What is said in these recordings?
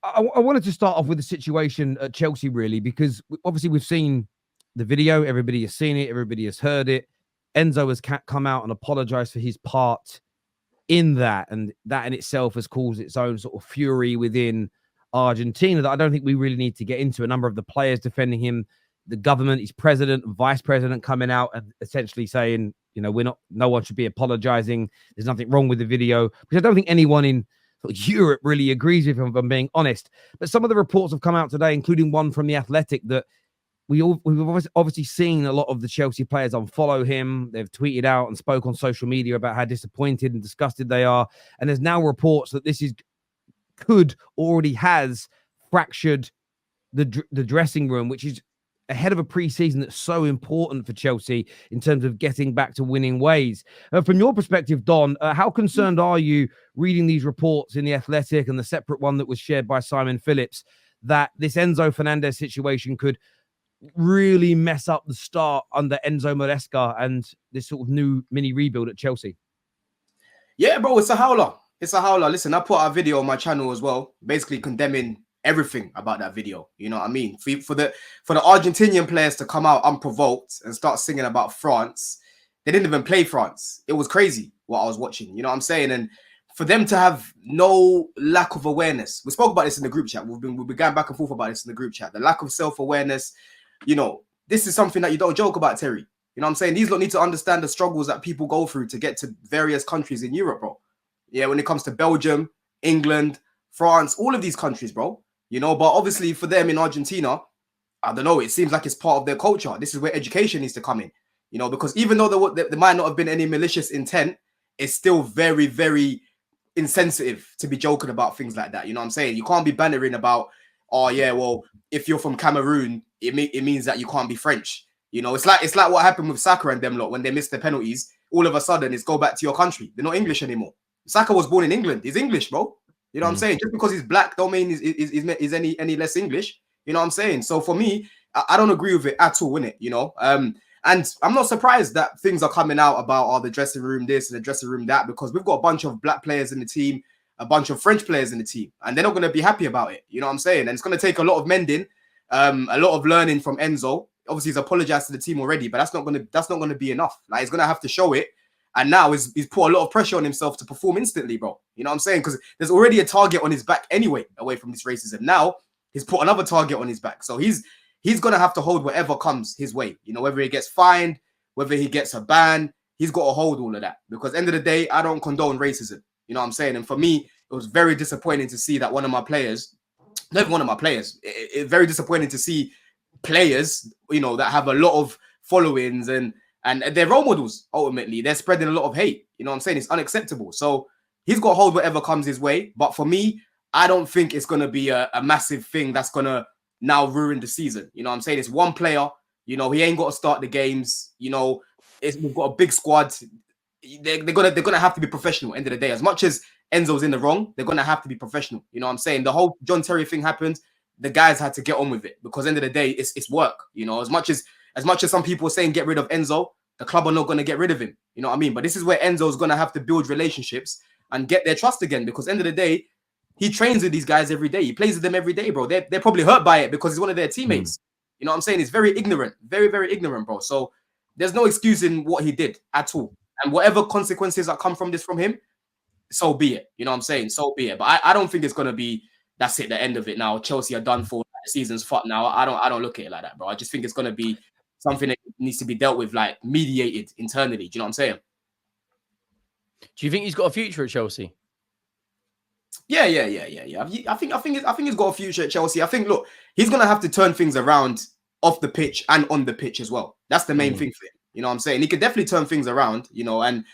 I wanted to start off with the situation at Chelsea, really, because obviously we've seen the video. Everybody has seen it. Everybody has heard it. Enzo has come out and apologized for his part in that. And that in itself has caused its own sort of fury within Argentina that I don't think we really need to get into. A number of the players defending him, the government, his president, vice president coming out and essentially saying, no one should be apologizing. There's nothing wrong with the video, which I don't think anyone in Europe really agrees with him, if I'm being honest. But some of the reports have come out today, including one from The Athletic, that we've obviously seen a lot of the Chelsea players unfollow him. They've tweeted out and spoke on social media about how disappointed and disgusted they are. And there's now reports that this already has fractured the dressing room, which is ahead of a pre-season that's so important for Chelsea in terms of getting back to winning ways. From your perspective, Don, how concerned are you reading these reports in The Athletic and the separate one that was shared by Simon Phillips that this Enzo Fernandez situation could really mess up the start under Enzo Maresca and this sort of new mini rebuild at Chelsea? Yeah, bro, it's a howler. It's a howler. Listen, I put out a video on my channel as well, basically condemning everything about that video. You know what I mean? For the Argentinian players to come out unprovoked and start singing about France, they didn't even play France. It was crazy what I was watching. You know what I'm saying? And for them to have no lack of awareness, we spoke about this in the group chat. We've been going back and forth about this in the group chat. The lack of self-awareness. This is something that you don't joke about, Terry. You know what I'm saying? These lot need to understand the struggles that people go through to get to various countries in Europe, bro. Yeah, when it comes to Belgium, England, France, all of these countries, bro. But obviously for them in Argentina, I don't know, it seems like it's part of their culture. This is where education needs to come in, because even though there might not have been any malicious intent, it's still very, very insensitive to be joking about things like that. You know what I'm saying? You can't be bantering about, oh yeah, well, if you're from Cameroon, it means that you can't be French. It's like what happened with Saka and them lot when they missed the penalties. All of a sudden, it's go back to your country. They're not English anymore. Saka was born in England. He's English, bro. You know what I'm saying? Just because he's black don't mean he's any less English. You know what I'm saying? So for me, I don't agree with it at all, innit? And I'm not surprised that things are coming out about the dressing room this and the dressing room that, because we've got a bunch of black players in the team, a bunch of French players in the team, and they're not going to be happy about it. You know what I'm saying? And it's going to take a lot of mending, a lot of learning from Enzo. Obviously, he's apologized to the team already, but that's not going to be enough. Like, he's going to have to show it. And now he's put a lot of pressure on himself to perform instantly, bro. You know what I'm saying? Because there's already a target on his back anyway, away from this racism. Now he's put another target on his back. So he's going to have to hold whatever comes his way. Whether he gets fined, whether he gets a ban, he's got to hold all of that. Because at the end of the day, I don't condone racism. You know what I'm saying? And for me, it was very disappointing to see that one of my players, not even one of my players, it's very disappointing to see players, that have a lot of followings and they're role models. Ultimately, they're spreading a lot of hate. You know what I'm saying? It's unacceptable. So he's got to hold whatever comes his way. But for me, I don't think it's going to be a massive thing that's going to now ruin the season. You know what I'm saying? It's one player. He ain't got to start the games. We've got a big squad. They're gonna have to be professional. End of the day, as much as Enzo's in the wrong, they're gonna have to be professional. You know what I'm saying? The whole John Terry thing happened. The guys had to get on with it, because end of the day, it's work. As much as some people are saying get rid of Enzo, the club are not going to get rid of him. You know what I mean? But this is where Enzo's going to have to build relationships and get their trust again, because end of the day, he trains with these guys every day. He plays with them every day, bro. They're probably hurt by it because he's one of their teammates. You know what I'm saying? He's very ignorant, very, very ignorant, bro. So there's no excusing what he did at all. And whatever consequences that come from him, so be it. You know what I'm saying? So be it. But I don't think it's going to be, that's it, the end of it now. Chelsea are done for. The season's fucked now. I don't look at it like that, bro. I just think it's going to be something that needs to be dealt with, like mediated internally. Do you know what I'm saying? Do you think he's got a future at Chelsea? Yeah. I think he's got a future at Chelsea. I think, look, he's going to have to turn things around off the pitch and on the pitch as well. That's the main thing for him. You know what I'm saying? He could definitely turn things around, and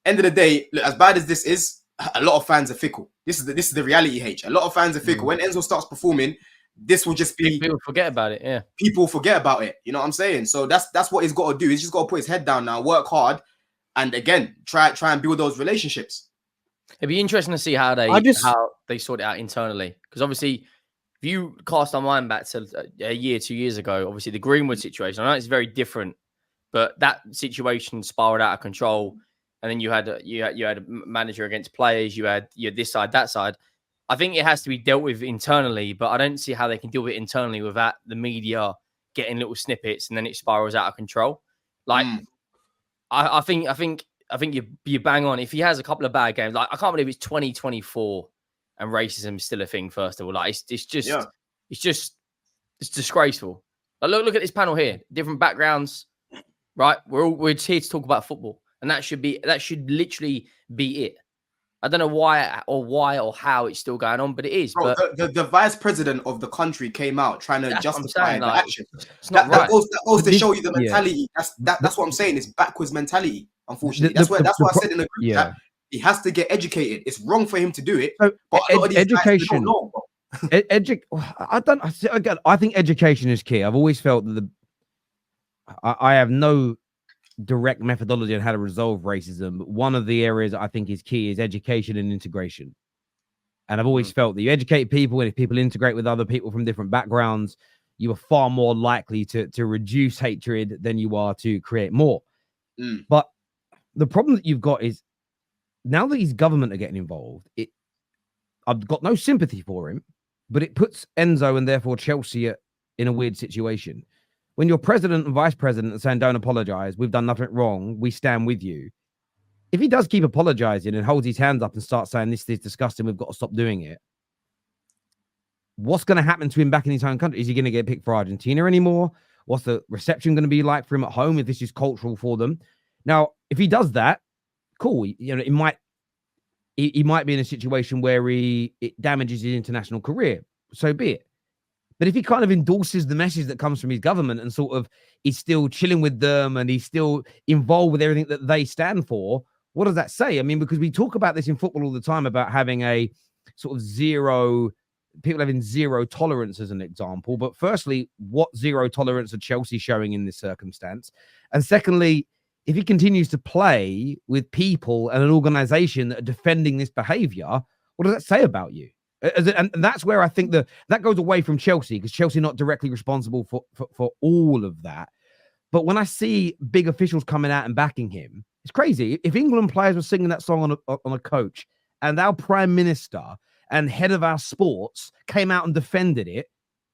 end of the day, look, as bad as this is, a lot of fans are fickle. This is the reality, H. A lot of fans are fickle. When Enzo starts performing, this will just be... People forget about it, yeah. People forget about it, you know what I'm saying? So that's what he's got to do. He's just got to put his head down now, work hard, and again, try and build those relationships. It'd be interesting to see how they sort it out internally. Because obviously, if you cast our mind back to a year, 2 years ago, obviously the Greenwood situation, I know it's very different, but that situation spiraled out of control. And then you had a manager against players. You had this side, that side. I think it has to be dealt with internally, but I don't see how they can deal with it internally without the media getting little snippets and then it spirals out of control. Like, I think you bang on. If he has a couple of bad games, like I can't believe it's 2024 and racism is still a thing. First of all, like it's disgraceful. Like, look at this panel here, different backgrounds, right? We're here to talk about football, and that should literally be it. I don't know why or how it's still going on, but it is. Bro, but the vice president of the country came out trying to justify the action. It's not right. That goes to show you the mentality. That's what I'm saying. It's backwards mentality. Unfortunately, that's what I said in the group chat. He has to get educated. It's wrong for him to do it. So, but education. I think education is key. I've always felt that I have no direct methodology on how to resolve racism, but one of the areas I think is key is education and integration. And I've always felt that you educate people, and if people integrate with other people from different backgrounds, you are far more likely to reduce hatred than you are to create more. But the problem that you've got is now that his government are getting involved, I've got no sympathy for him, but it puts Enzo and therefore Chelsea in a weird situation. When your president and vice president are saying, don't apologize, we've done nothing wrong, we stand with you. If he does keep apologizing and holds his hands up and starts saying this is disgusting, we've got to stop doing it, what's going to happen to him back in his home country? Is he going to get picked for Argentina anymore? What's the reception going to be like for him at home if this is cultural for them? Now, if he does that, cool. You know, he might be in a situation where it damages his international career. So be it. But if he kind of endorses the message that comes from his government and sort of is still chilling with them and he's still involved with everything that they stand for, what does that say? I mean, because we talk about this in football all the time about having a sort of people having zero tolerance as an example. But firstly, what zero tolerance are Chelsea showing in this circumstance? And secondly, if he continues to play with people and an organization that are defending this behavior, what does that say about you? And that's where I think that goes away from Chelsea, because Chelsea are not directly responsible for all of that. But when I see big officials coming out and backing him, it's crazy. If England players were singing that song on a coach and our prime minister and head of our sports came out and defended it,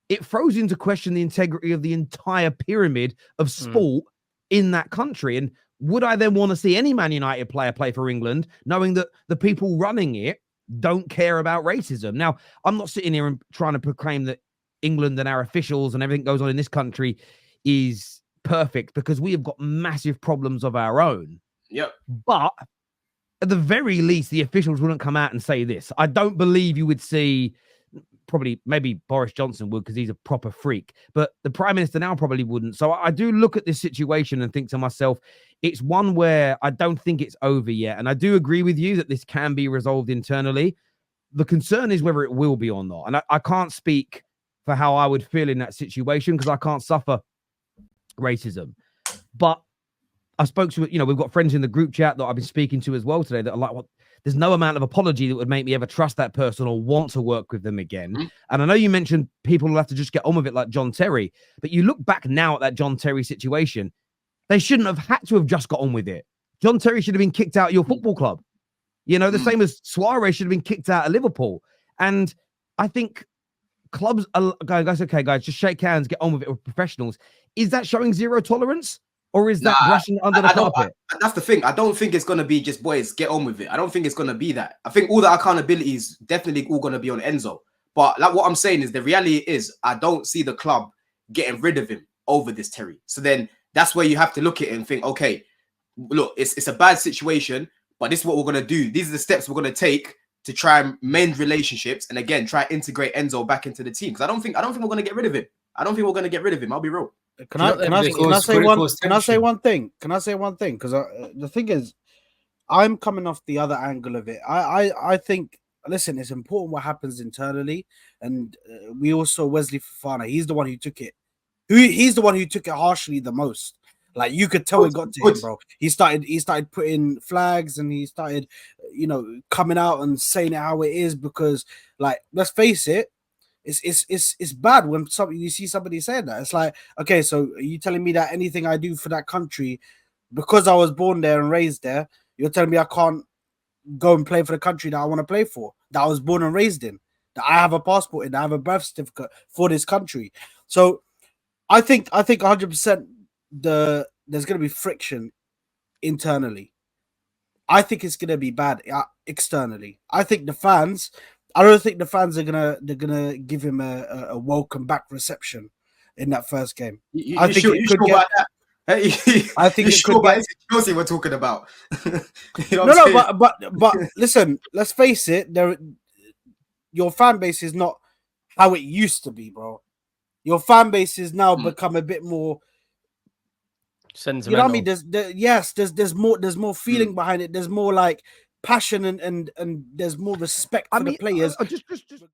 it throws into question the integrity of the entire pyramid of sport in that country. And would I then want to see any Man United player play for England, knowing that the people running it don't care about racism? Now, I'm not sitting here and trying to proclaim that England and our officials and everything goes on in this country is perfect, because we have got massive problems of our own. Yep. But at the very least, the officials wouldn't come out and say this. I don't believe you would see, maybe Boris Johnson would, because he's a proper freak, but the Prime Minister now probably wouldn't. So I do look at this situation and think to myself, it's one where I don't think it's over yet. And I do agree with you that this can be resolved internally. The concern is whether it will be or not. And I can't speak for how I would feel in that situation, because I can't suffer racism. But I spoke to, we've got friends in the group chat that I've been speaking to as well today that are like, well, there's no amount of apology that would make me ever trust that person or want to work with them again. And I know you mentioned people will have to just get on with it, like John Terry, but you look back now at that John Terry situation, they shouldn't have had to have just got on with it. John Terry should have been kicked out of your football club. The same as Suarez should have been kicked out of Liverpool. And I think clubs are going, okay, guys, just shake hands, get on with it with professionals. Is that showing zero tolerance? Or is that brushing under the carpet? That's the thing. I don't think it's going to be just, boys, get on with it. I don't think it's going to be that. I think all the accountability is definitely all going to be on Enzo. But like what I'm saying is, the reality is, I don't see the club getting rid of him over this Terry. So then that's where you have to look at it and think, okay, look, it's a bad situation, but this is what we're going to do. These are the steps we're going to take to try and mend relationships. And again, try to integrate Enzo back into the team. Because I don't think we're going to get rid of him. I don't think we're going to get rid of him. I'll be real. Can I say one thing? Because the thing is, I'm coming off the other angle of it. I think, listen, it's important what happens internally, and we all saw Wesley Fofana. He's the one who took it. He's the one who took it harshly the most. Like, you could tell it got to him, bro. He started putting flags, and he started, coming out and saying it how it is, because, like, let's face it. It's bad when you see somebody saying that. It's like, okay, so are you telling me that anything I do for that country, because I was born there and raised there, you're telling me I can't go and play for the country that I want to play for, that I was born and raised in? that I have a passport in, I have a birth certificate for this country. So I think 100% there's going to be friction internally. I think it's going to be bad externally. I don't think the fans are gonna give him a welcome back reception in that first game. I think it could get. I think it could get. Chelsea we're talking about. But listen, let's face it. Your fan base is not how it used to be, bro. Your fan base is now become a bit more sentimental. You know what I mean? There's more feeling behind it. There's more like passion and there's more respect for the players. Just